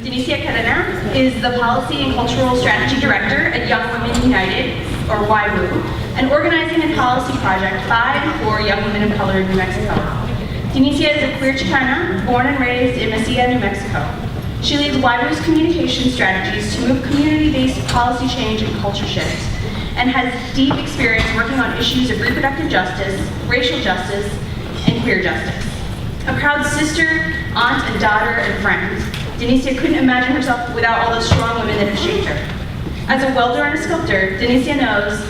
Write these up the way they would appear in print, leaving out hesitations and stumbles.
Denicia Cadena is the Policy and Cultural Strategy Director at Young Women United, or YWU, an organizing and policy project by and for young women of color in New Mexico. Denicia is a queer Chicana, born and raised in Mesilla, New Mexico. She leads YWU's communication strategies to move community-based policy change and culture shifts, and has deep experience working on issues of reproductive justice, racial justice, and queer justice. A proud sister, aunt, and daughter, and friend, Denicia couldn't imagine herself without all those strong women that have shaped her. As a welder and a sculptor, Denicia knows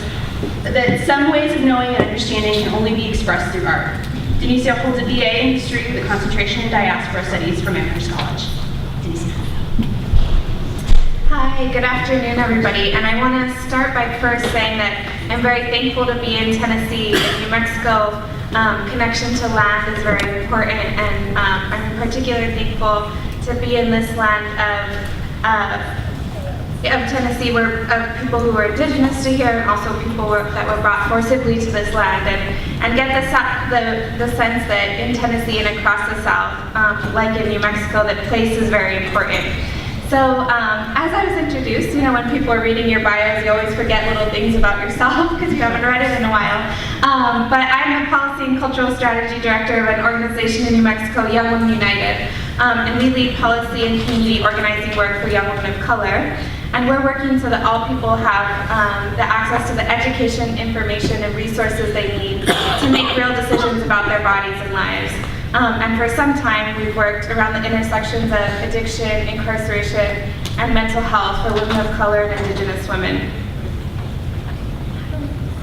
that some ways of knowing and understanding can only be expressed through art. Denicia holds a BA in History with a concentration in Diaspora Studies from Amherst College. Denicia. Hi, good afternoon, everybody. And I want to start by first saying that I'm very thankful to be in Tennessee and New Mexico. Connection to land is very important, and I'm in particular thankful to be in this land of Tennessee, where of people who were indigenous to here, and also people that were brought forcibly to this land, and get the sense that in Tennessee and across the South, like in New Mexico, that place is very important. So as I was introduced, when people are reading your bios, you always forget little things about yourself because you haven't read it in a while. But I'm the Policy and Cultural Strategy Director of an organization in New Mexico, Young Women United. And we lead policy and community organizing work for young women of color. And we're working so that all people have the access to the education, information, and resources they need to make real decisions about their bodies and lives. And for some time, we've worked around the intersections of addiction, incarceration, and mental health for women of color and indigenous women.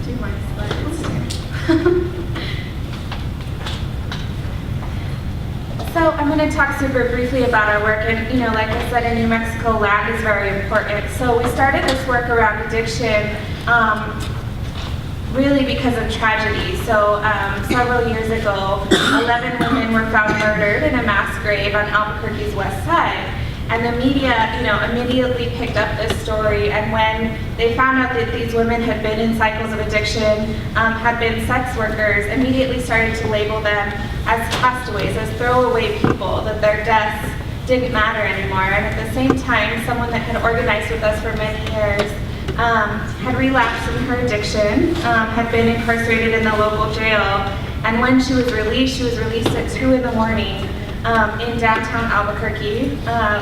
Do my slides. So I'm going to talk super briefly about our work, and like I said, in New Mexico, land is very important. So we started this work around addiction really because of tragedy. So several years ago, 11 women were found murdered in a mass grave on Albuquerque's west side. And the media, immediately picked up this story. And when they found out that these women had been in cycles of addiction, had been sex workers, immediately started to label them as castaways, as throwaway people, that their deaths didn't matter anymore. And at the same time, someone that had organized with us for many years had relapsed in her addiction, had been incarcerated in the local jail, and when she was released at 2 in the morning in downtown Albuquerque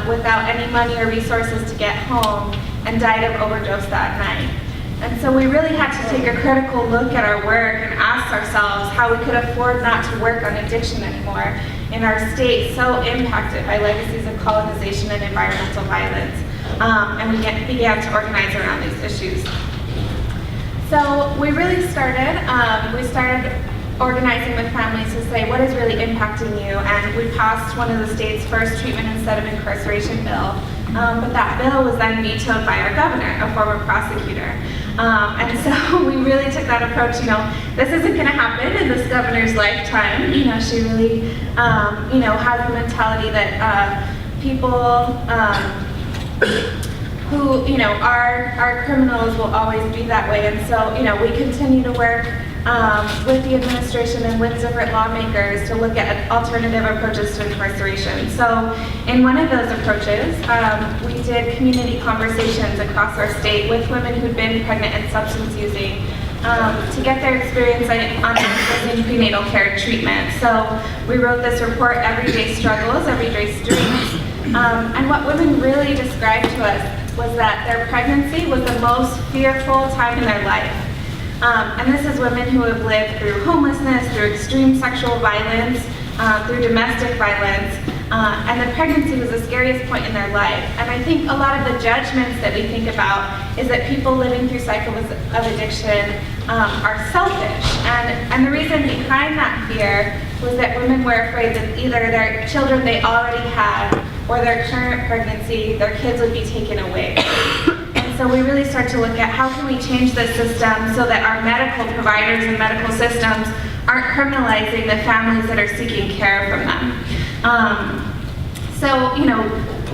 without any money or resources to get home, and died of overdose that night. And so we really had to take a critical look at our work and ask ourselves how we could afford not to work on addiction anymore in our state so impacted by legacies of colonization and environmental violence. And we began to organize around these issues. So we really started organizing with families to say, what is really impacting you? And we passed one of the state's first treatment instead of incarceration bill. But that bill was then vetoed by our governor, a former prosecutor. And so we really took that approach, this isn't gonna happen in this governor's lifetime. She really, has the mentality that people, who, are criminals will always be that way. And so, we continue to work with the administration and with different lawmakers to look at alternative approaches to incarceration. So in one of those approaches, we did community conversations across our state with women who'd been pregnant and substance using to get their experience on in prenatal care treatment. So we wrote this report, Everyday Struggles, Everyday Streams. And what women really described to us was that their pregnancy was the most fearful time in their life. And this is women who have lived through homelessness, through extreme sexual violence, through domestic violence, and the pregnancy was the scariest point in their life. And I think a lot of the judgments that we think about is that people living through cycles of addiction are selfish. And the reason behind that fear was that women were afraid that either their children they already had or their current pregnancy, their kids would be taken away. And so we really start to look at how can we change the system so that our medical providers and medical systems aren't criminalizing the families that are seeking care from them.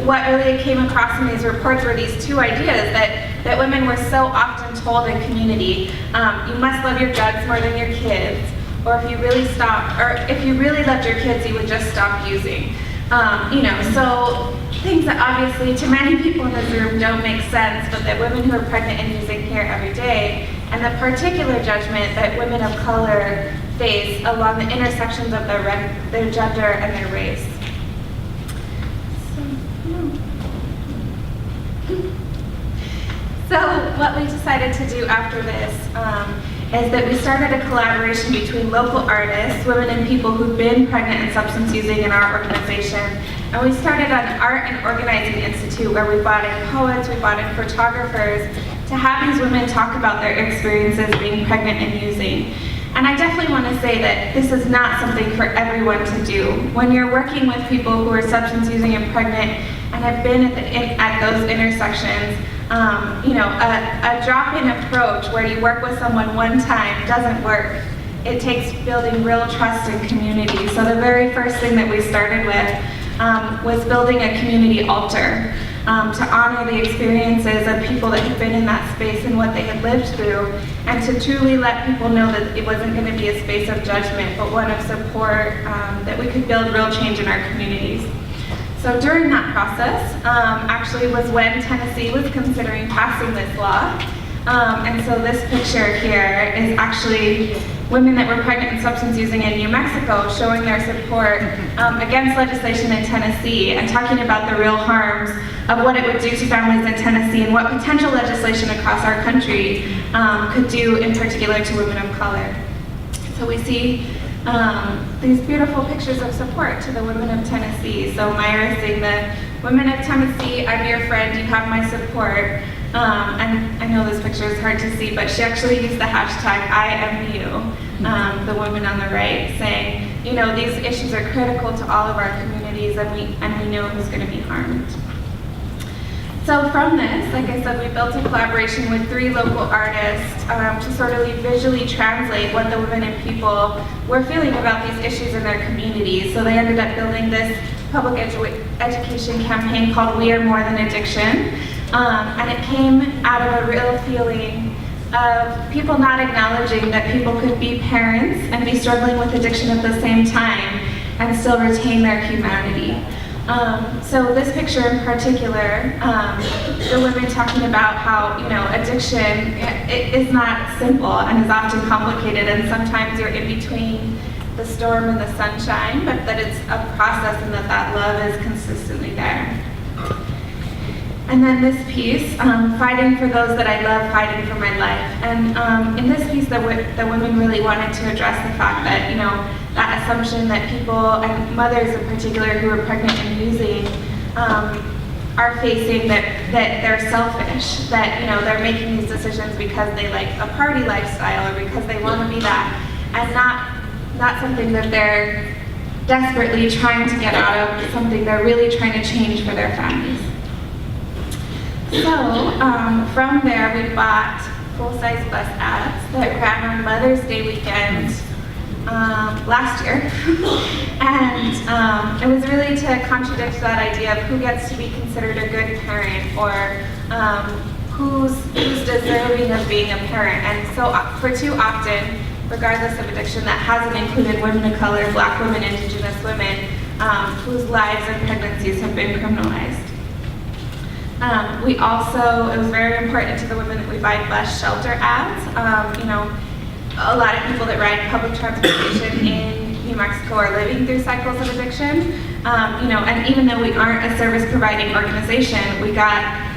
What really came across in these reports were these two ideas that women were so often told in community, you must love your drugs more than your kids, or if you really loved your kids, you would just stop using. So think things that obviously to many people in this room don't make sense, but that women who are pregnant and using hear every day, and the particular judgment that women of color face along the intersections of their gender and their race. So what we decided to do after this is that we started a collaboration between local artists, women and people who've been pregnant and substance using in our organization. And we started an art and organizing institute where we brought in poets, we brought in photographers to have these women talk about their experiences being pregnant and using. And I definitely want to say that this is not something for everyone to do. When you're working with people who are substance using and pregnant and have been at those intersections, a drop-in approach where you work with someone one time doesn't work. It takes building real trust and community. So the very first thing that we started with was building a community altar to honor the experiences of people that had been in that space and what they had lived through, and to truly let people know that it wasn't going to be a space of judgment, but one of support, that we could build real change in our communities. So during that process, actually was when Tennessee was considering passing this law. And so this picture here is actually women that were pregnant and substance using in New Mexico showing their support against legislation in Tennessee and talking about the real harms of what it would do to families in Tennessee and what potential legislation across our country could do in particular to women of color. So we see these beautiful pictures of support to the women of Tennessee. So Myra saying the women of Tennessee, I'm your friend, you have my support. And I know this picture is hard to see, but she actually used the hashtag #IamYou, the woman on the right, saying, these issues are critical to all of our communities, and we know who's going to be harmed. So from this, like I said, we built a collaboration with 3 local artists to sort of visually translate what the women and people were feeling about these issues in their communities. So they ended up building this public education campaign called We Are More Than Addiction. And it came out of a real feeling of people not acknowledging that people could be parents and be struggling with addiction at the same time and still retain their humanity. So this picture in particular, the women talking about how, addiction it is not simple and is often complicated, and sometimes you're in between the storm and the sunshine, but that it's a process and that love is consistently there. And then this piece, fighting for those that I love, fighting for my life. And in this piece, the women really wanted to address the fact that, that assumption that people, and mothers in particular who are pregnant and using, are facing that they're selfish, that, they're making these decisions because they like a party lifestyle or because they want to be that, and not something that they're desperately trying to get out of, something they're really trying to change for their families. So from there, we bought full-size bus ads that ran on Mother's Day weekend last year. And it was really to contradict that idea of who gets to be considered a good parent, or who's deserving of being a parent. And so for too often, regardless of addiction, that hasn't included women of color, Black women, Indigenous women, whose lives and pregnancies have been criminalized. We also, it was very important to the women that we buy bus shelter ads. A lot of people that ride public transportation in New Mexico are living through cycles of addiction. And even though we aren't a service providing organization, we got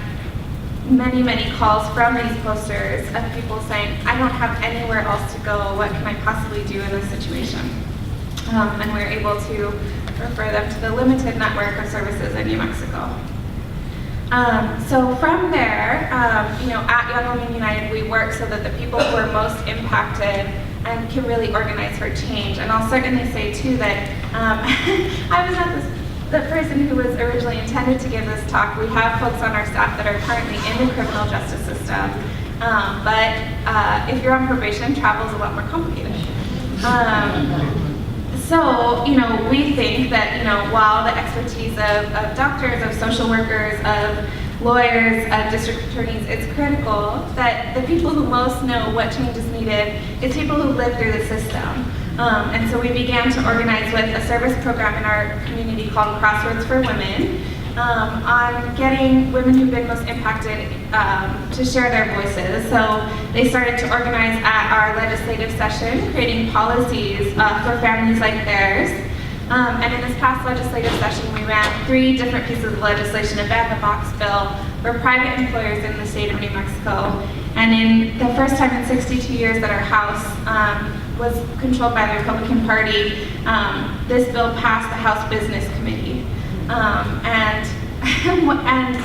many calls from these posters of people saying, I don't have anywhere else to go, what can I possibly do in this situation? And we're able to refer them to the limited network of services in New Mexico. So from there, at Young Women United, we work so that the people who are most impacted and can really organize for change. And I'll certainly say too that I was not the person who was originally intended to give this talk. We have folks on our staff that are currently in the criminal justice system, but if you're on probation, travel is a lot more complicated. So, we think that, while the expertise of doctors, of social workers, of lawyers, of district attorneys, it's critical that the people who most know what change is needed is people who live through the system. And so we began to organize with a service program in our community called Crossroads for Women, on getting women who've been most impacted to share their voices. So they started to organize at our legislative session, creating policies for families like theirs. And in this past legislative session, we ran 3 different pieces of legislation, a ban-the-box bill for private employers in the state of New Mexico. And in the first time in 62 years that our House was controlled by the Republican Party, this bill passed the House Business Committee. And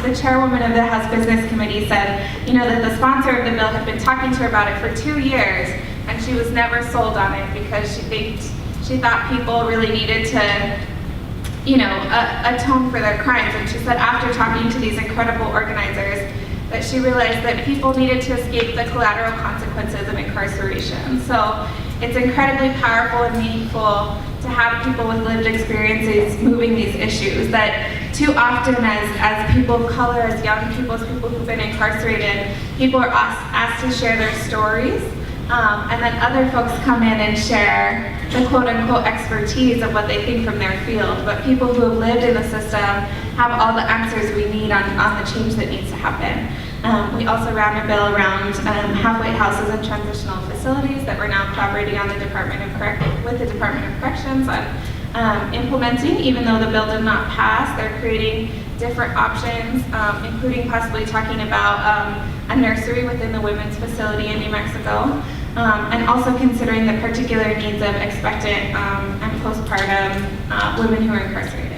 the chairwoman of the House Business Committee said, that the sponsor of the bill had been talking to her about it for 2 years, and she was never sold on it because she thought people really needed to, atone for their crimes. And she said after talking to these incredible organizers that she realized that people needed to escape the collateral consequences of incarceration. So it's incredibly powerful and meaningful to have people with lived experiences moving these issues, that too often as people of color, as young people, as people who've been incarcerated, people are asked to share their stories, and then other folks come in and share the quote-unquote expertise of what they think from their field. But people who have lived in the system have all the answers we need on the change that needs to happen. We also ran a bill around halfway houses and transitional facilities that we're now collaborating on with the Department of Corrections on implementing. Even though the bill did not pass, they're creating different options, including possibly talking about a nursery within the women's facility in New Mexico, and also considering the particular needs of expectant and postpartum women who are incarcerated.